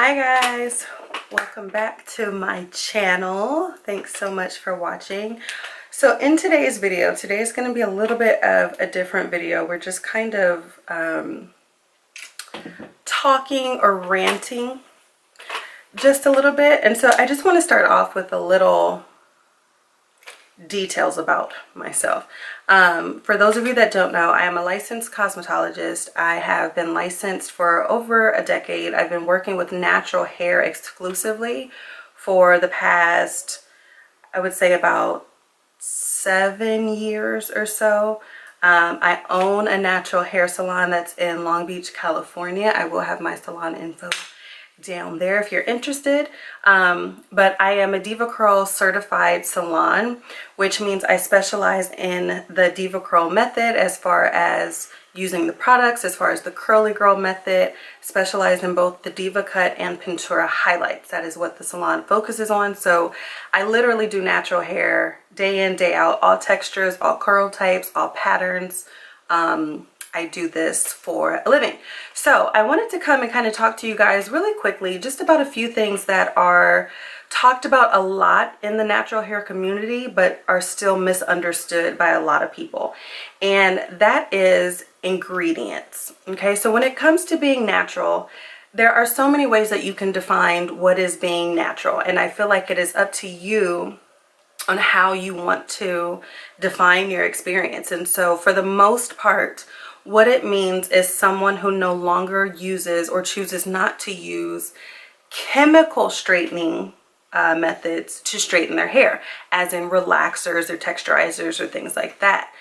Hi guys, welcome back to my channel. Thanks so much for watching. So in today's video, today is going to be a little bit of a different video. We're just kind of talking or ranting just a little bit. And so I just want to start off with a little details about myself. For those of you that don't know, I am a licensed cosmetologist. I have been licensed for over a decade. I've been working with natural hair exclusively for the past, I would say, about 7 years or so. I own a natural hair salon that's in Long Beach, California. I will have my salon info down there if you're interested. But I am a Diva Curl certified salon, which means I specialize in the Diva Curl method as far as using the products, as far as the curly girl method, specialize in both the Diva cut and Pintura highlights. That is what the salon focuses on. So I literally do natural hair day in, day out, all textures, all curl types, all patterns. I do this for a living. So I wanted to come and kind of talk to you guys really quickly just about a few things that are talked about a lot in the natural hair community but are still misunderstood by a lot of people, and that is ingredients. Okay, so when it comes to being natural, there are so many ways that you can define what is being natural, and I feel like it is up to you on how you want to define your experience. And so for the most part, what it means is someone who no longer uses or chooses not to use chemical straightening methods to straighten their hair, as in relaxers or texturizers or things like that.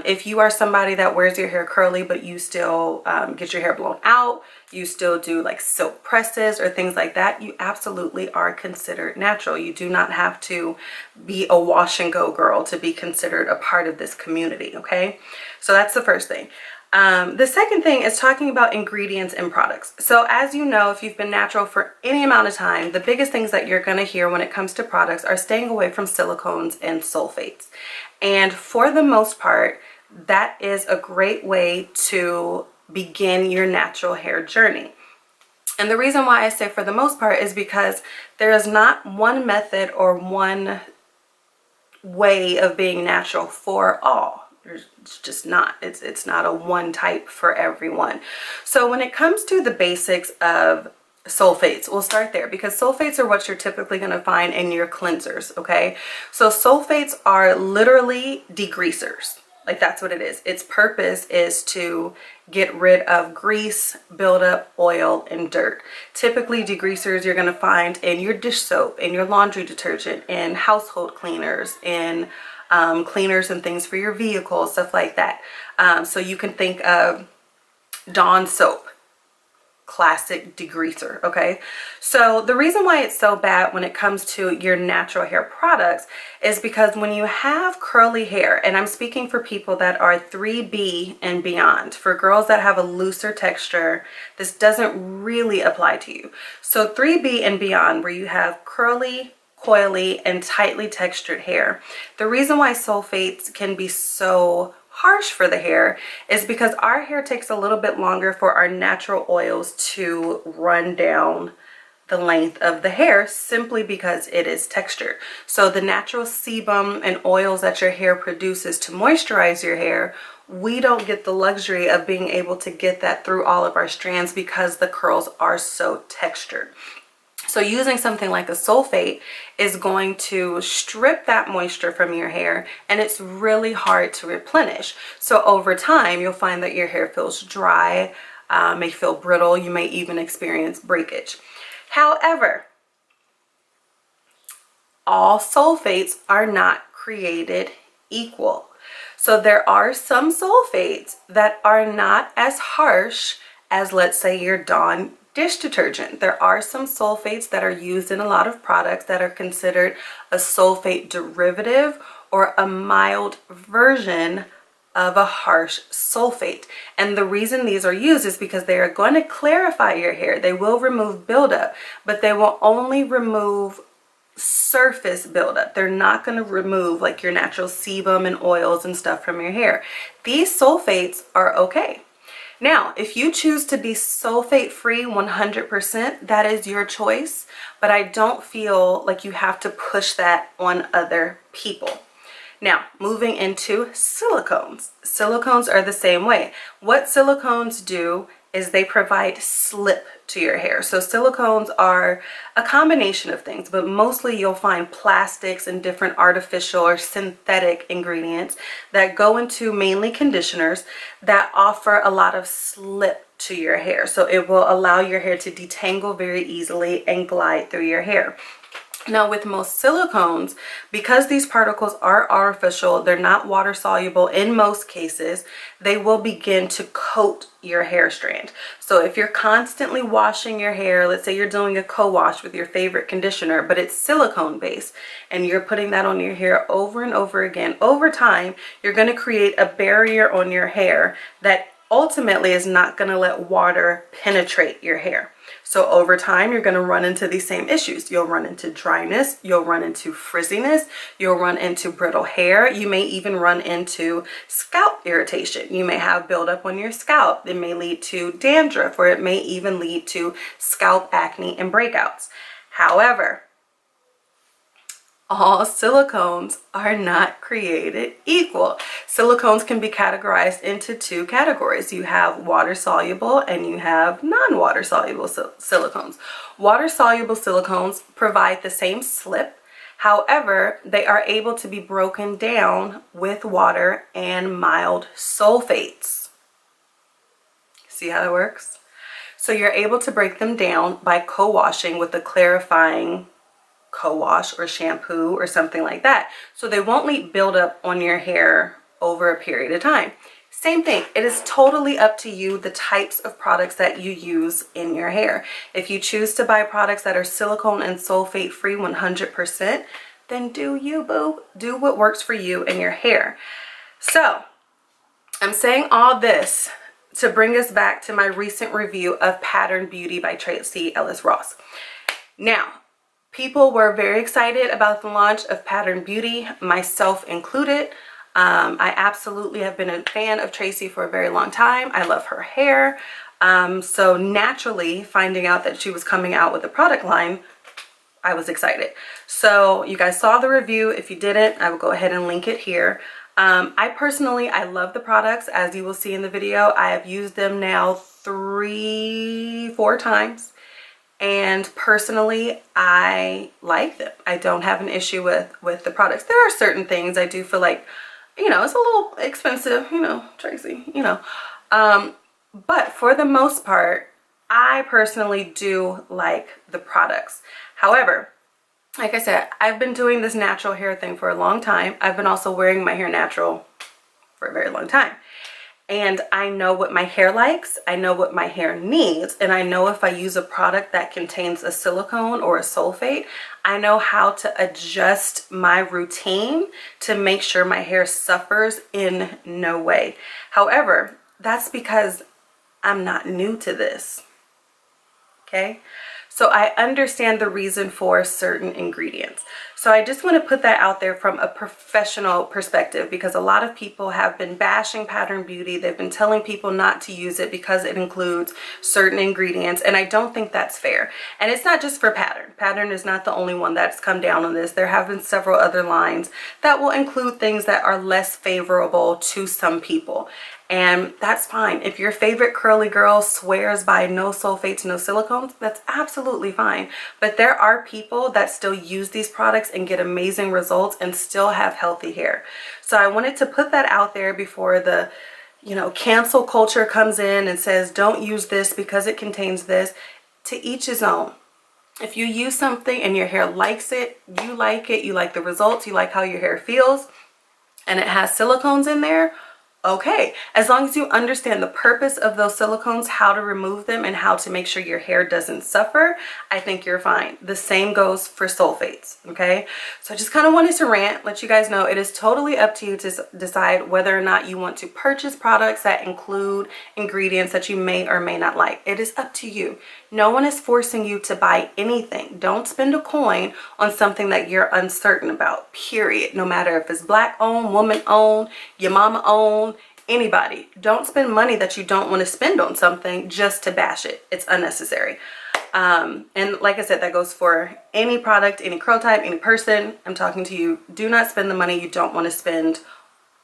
If you are somebody that wears your hair curly but you still get your hair blown out, you still do like silk presses or things like that, you absolutely are considered natural. You do not have to be a wash and go girl to be considered a part of this community, okay? So that's the first thing. The second thing is talking about ingredients in products. So as you know, if you've been natural for any amount of time, the biggest things that you're going to hear when it comes to products are staying away from silicones and sulfates. And for the most part, that is a great way to begin your natural hair journey. And the reason why I say for the most part is because there is not one method or one way of being natural for all. It's just not. It's not a one type for everyone. So when it comes to the basics of sulfates, we'll start there because sulfates are what you're typically going to find in your cleansers, okay? So sulfates are literally degreasers. Like, that's what it is. Its purpose is to get rid of grease, buildup, oil, and dirt. Typically, degreasers you're going to find in your dish soap, in your laundry detergent, in household cleaners, in cleaners and things for your vehicle, stuff like that. So you can think of Dawn soap, classic degreaser, okay? So the reason why it's so bad when it comes to your natural hair products is because when you have curly hair, and I'm speaking for people that are 3B and beyond, for girls that have a looser texture, this doesn't really apply to you. So 3B and beyond, where you have curly, coily, and tightly textured hair, the reason why sulfates can be so harsh for the hair is because our hair takes a little bit longer for our natural oils to run down the length of the hair, simply because it is textured. So the natural sebum and oils that your hair produces to moisturize your hair, we don't get the luxury of being able to get that through all of our strands because the curls are so textured. So using something like a sulfate is going to strip that moisture from your hair, and it's really hard to replenish. So over time, you'll find that your hair feels dry, may feel brittle, you may even experience breakage. However, all sulfates are not created equal. So there are some sulfates that are not as harsh as, let's say, your Dawn dish detergent. There are some sulfates that are used in a lot of products that are considered a sulfate derivative or a mild version of a harsh sulfate. And the reason these are used is because they are going to clarify your hair. They will remove buildup, but they will only remove surface buildup. They're not going to remove like your natural sebum and oils and stuff from your hair. These sulfates are okay. Now, if you choose to be sulfate free 100%, that is your choice, but I don't feel like you have to push that on other people. Now, moving into silicones. Silicones are the same way. What silicones do is they provide slip to your hair. So silicones are a combination of things, but mostly you'll find plastics and different artificial or synthetic ingredients that go into mainly conditioners that offer a lot of slip to your hair. So it will allow your hair to detangle very easily and glide through your hair. Now with most silicones, because these particles are artificial, they're not water soluble in most cases, they will begin to coat your hair strand. So if you're constantly washing your hair, let's say you're doing a co-wash with your favorite conditioner, but it's silicone based, and you're putting that on your hair over and over again, over time, you're going to create a barrier on your hair that ultimately is not going to let water penetrate your hair. So over time, you're going to run into these same issues. You'll run into dryness, you'll run into frizziness, you'll run into brittle hair. You may even run into scalp irritation. You may have buildup on your scalp. It may lead to dandruff, or it may even lead to scalp acne and breakouts. However, all silicones are not created equal. Silicones can be categorized into two categories. You have water soluble and you have non-water soluble silicones. Water soluble silicones provide the same slip. However, they are able to be broken down with water and mild sulfates. See how that works? So you're able to break them down by co-washing with a clarifying co-wash or shampoo or something like that. So they won't leave buildup on your hair over a period of time. Same thing, it is totally up to you the types of products that you use in your hair. If you choose to buy products that are silicone and sulfate free 100%, then do you, boo. Do what works for you and your hair. So I'm saying all this to bring us back to my recent review of Pattern Beauty by Tracy Ellis Ross. Now, people were very excited about the launch of Pattern Beauty, myself included. I absolutely have been a fan of Tracy for a very long time. I love her hair. So naturally, finding out that she was coming out with a product line, I was excited. So you guys saw the review. If you didn't, I will go ahead and link it here. I love the products. As you will see in the video, I have used them now 3-4 times. And personally, I like them. I don't have an issue with the products. There are certain things I do feel like, it's a little expensive, Tracy, but for the most part, I personally do like the products. However, like I said, I've been doing this natural hair thing for a long time. I've been also wearing my hair natural for a very long time. And I know what my hair likes, I know what my hair needs, and I know if I use a product that contains a silicone or a sulfate, I know how to adjust my routine to make sure my hair suffers in no way. However, that's because I'm not new to this, okay? So I understand the reason for certain ingredients. So I just want to put that out there from a professional perspective, because a lot of people have been bashing Pattern Beauty. They've been telling people not to use it because it includes certain ingredients, and I don't think that's fair. And it's not just for Pattern. Pattern is not the only one that's come down on this. There have been several other lines that will include things that are less favorable to some people. And that's fine. If your favorite curly girl swears by no sulfates, no silicones, that's absolutely fine. But there are people that still use these products and get amazing results and still have healthy hair. So I wanted to put that out there before the, cancel culture comes in and says, don't use this because it contains this. To each his own. If you use something and your hair likes it, you like the results, you like how your hair feels, and it has silicones in there, okay, as long as you understand the purpose of those silicones, how to remove them, and how to make sure your hair doesn't suffer, I think you're fine. The same goes for sulfates, okay? So I just kind of wanted to rant, let you guys know it is totally up to you to decide whether or not you want to purchase products that include ingredients that you may or may not like. It is up to you. No one is forcing you to buy anything. Don't spend a coin on something that you're uncertain about, period. No matter if it's Black owned, woman owned, your mama owned, Anybody, don't spend money that you don't want to spend on something just to bash it. It's unnecessary. And like I said, that goes for any product, any curl type, any person. I'm talking to you. Do not spend the money you don't want to spend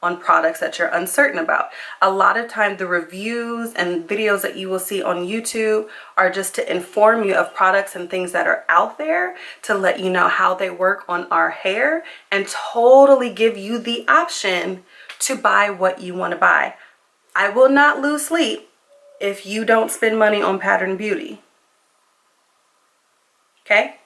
on products that you're uncertain about. A lot of time the reviews and videos that you will see on YouTube are just to inform you of products and things that are out there, to let you know how they work on our hair, and totally give you the option to buy what you want to buy. I will not lose sleep if you don't spend money on Pattern Beauty. Okay?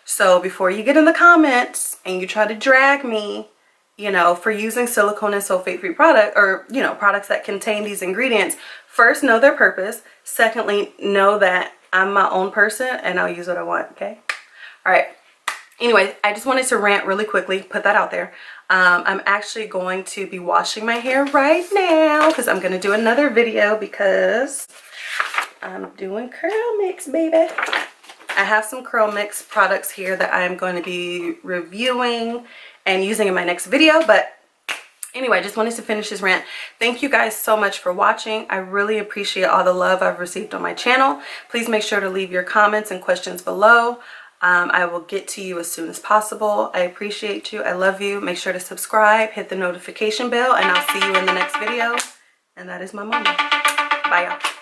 So before you get in the comments and you try to drag me, you know, for using silicone and sulfate free product, or, you know, products that contain these ingredients, first, know their purpose. Secondly, know that I'm my own person and I'll use what I want. Okay. All right. Anyway, I just wanted to rant really quickly, put that out there. I'm actually going to be washing my hair right now because I'm going to do another video because I'm doing curl mix, baby. I have some curl mix products here that I'm going to be reviewing and using in my next video. But anyway, I just wanted to finish this rant. Thank you guys so much for watching. I really appreciate all the love I've received on my channel. Please make sure to leave your comments and questions below. I will get to you as soon as possible. I appreciate you. I love you. Make sure to subscribe, hit the notification bell, and I'll see you in the next video. And that is my moment. Bye, y'all.